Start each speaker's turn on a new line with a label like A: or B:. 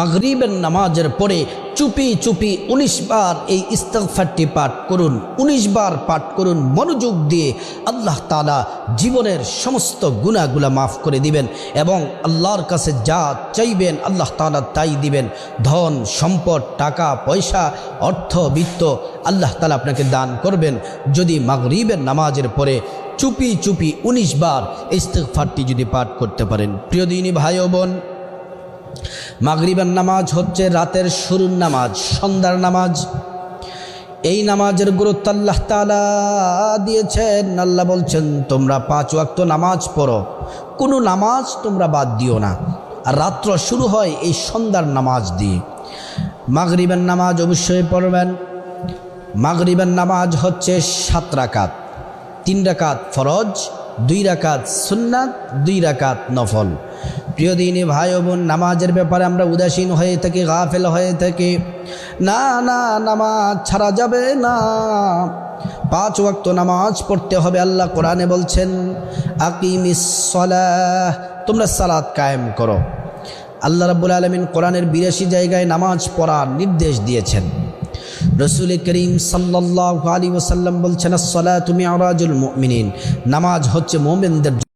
A: মাগরিবের নামাজের পরে চুপি চুপি 19 বার এই ইস্তিগফারটি পাঠ করুন। 19 বার পাঠ করুন মনোযোগ দিয়ে। আল্লাহ তাআলা জীবনের সমস্ত গুনাহগুলো মাফ করে দিবেন এবং আল্লাহর কাছে যা চাইবেন আল্লাহ তাআলা তাই দিবেন। ধন সম্পদ, টাকা পয়সা, অর্থ বিত্ত আল্লাহ তাআলা আপনাকে দান করবেন যদি মাগরিবের নামাজের পরে চুপি চুপি 19 বার ইস্তিগফারটি যদি পাঠ করতে পারেন। প্রিয় দিনী ভাই ও বোন, মাগরিবের নামাজ হচ্ছে রাতের শুরুর নামাজ, সন্ধ্যার নামাজ। এই নামাজের গুরুত্ব আল্লাহ তাআলা দিয়েছেন। আল্লাহ বলছেন তোমরা 5 ওয়াক্ত নামাজ পড়ো, কোনো নামাজ তোমরা বাদ দিও না। আর রাত্র শুরু হয় এই সন্ধ্যার নামাজ দিয়ে। মাগরিবের নামাজ অবশ্যই পড়বেন। মাগরিবের নামাজ হচ্ছে 7 রাকাত, 3 রাকাত ফরজ, 2 রাকাত সুন্নাত, 2 রাকাত নফল। প্রিয় দিনী ভাই ও বোন, নামাজের ব্যাপারে আমরা উদাসীন হয়ে থাকি, গাফেল হয়ে থাকি। না না, নামাজ ছাড়া যাবে না। 5 ওয়াক্ত নামাজ পড়তে হবে। আল্লাহ কোরআনে বলছেন আকিমিস সালাহ, তোমরা সালাত কায়েম করো। আল্লাহ রাব্বুল আলামিন কোরআনের 82 জায়গায় নামাজ পড়ার নির্দেশ দিয়েছেন। রসুল করিম সাল্লাল্লাহু আলাইহি ওয়াসাল্লাম বলছেন আস-সালাতু মি'রাজুল মুমিনিন, নামাজ হচ্ছে মুমিনদের